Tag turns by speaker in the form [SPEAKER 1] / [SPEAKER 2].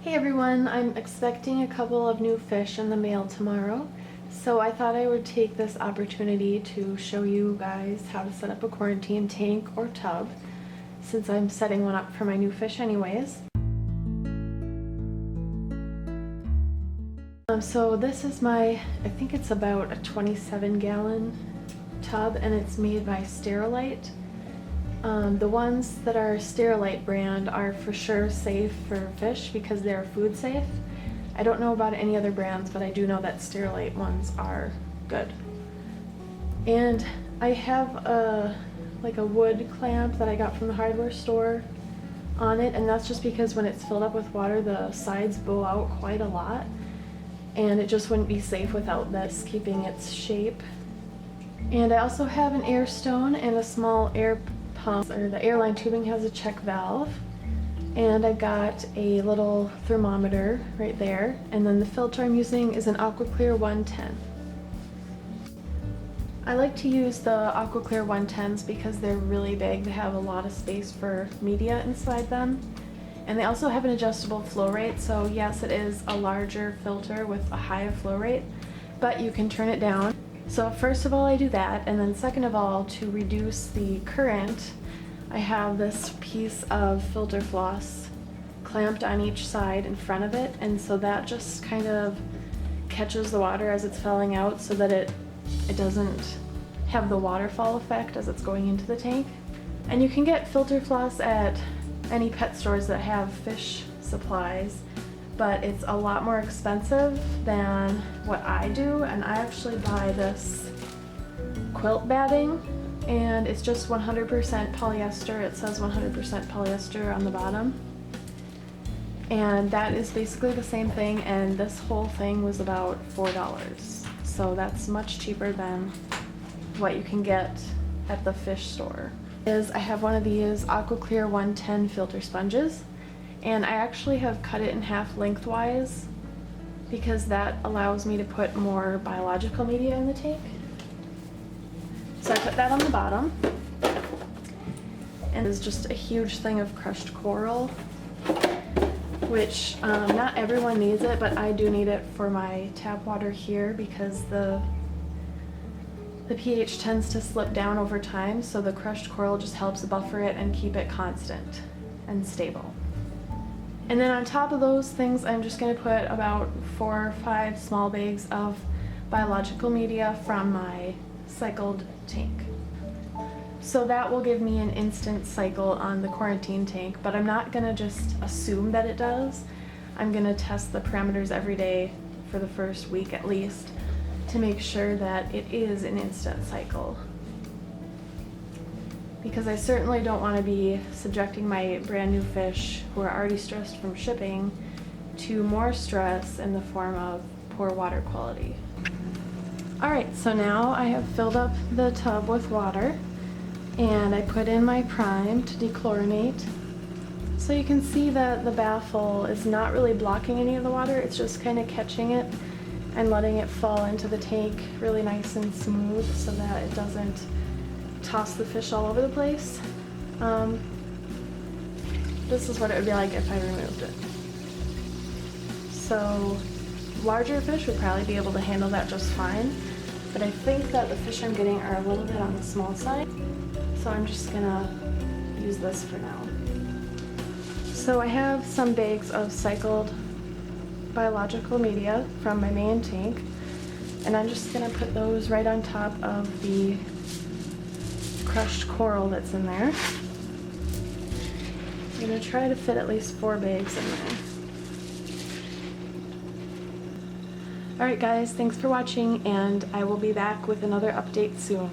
[SPEAKER 1] Hey everyone, I'm expecting a couple of new fish in the mail tomorrow, so I thought I would take this opportunity to show you guys how to set up a quarantine tank or tub, since I'm setting one up for my new fish anyways. So this is I think it's about a 27-gallon tub, and it's made by Sterilite. The ones that are Sterilite brand are for sure safe for fish because they're food safe. I don't know about any other brands, but I do know that Sterilite ones are good. And I have a wood clamp that I got from the hardware store on it, and that's just because when it's filled up with water, the sides bow out quite a lot, and it just wouldn't be safe without this keeping its shape. And I also have an air stone and a small air pump, or the airline tubing has a check valve, and I got a little thermometer right there, and then the filter I'm using is an AquaClear 110. I like to use the AquaClear 110s because they're really big. They have a lot of space for media inside them, and they also have an adjustable flow rate, so yes, it is a larger filter with a higher flow rate, but you can turn it down. So first of all, I do that, and then second of all, to reduce the current, I have this piece of filter floss clamped on each side in front of it, and so that just kind of catches the water as it's falling out so that it doesn't have the waterfall effect as it's going into the tank. And you can get filter floss at any pet stores that have fish supplies, but it's a lot more expensive than what I do, and I actually buy this quilt batting, and it's just 100% polyester. It says 100% polyester on the bottom, and that is basically the same thing, and this whole thing was about $4, so that's much cheaper than what you can get at the fish store. I have one of these AquaClear 110 filter sponges, and I actually have cut it in half lengthwise because that allows me to put more biological media in the tank. So I put that on the bottom, and there's just a huge thing of crushed coral, which not everyone needs it, but I do need it for my tap water here because the pH tends to slip down over time, so the crushed coral just helps buffer it and keep it constant and stable. And then on top of those things, I'm just going to put about 4 or 5 small bags of biological media from my cycled tank. So that will give me an instant cycle on the quarantine tank, but I'm not going to just assume that it does. I'm going to test the parameters every day for the first week at least to make sure that it is an instant cycle, because I certainly don't want to be subjecting my brand new fish, who are already stressed from shipping, to more stress in the form of poor water quality. Alright, so now I have filled up the tub with water, and I put in my prime to dechlorinate. So you can see that the Baffle is not really blocking any of the water, it's just kind of catching it and letting it fall into the tank really nice and smooth so that it doesn't toss the fish all over the place. This is what it would be like if I removed it. So larger fish would probably be able to handle that just fine, but I think that the fish I'm getting are a little bit on the small side, so I'm just gonna use this for now. So I have some bags of cycled biological media from my main tank, and I'm just gonna put those right on top of the crushed coral that's in there. I'm gonna try to fit at least 4 bags in there. Alright guys, thanks for watching, and I will be back with another update soon.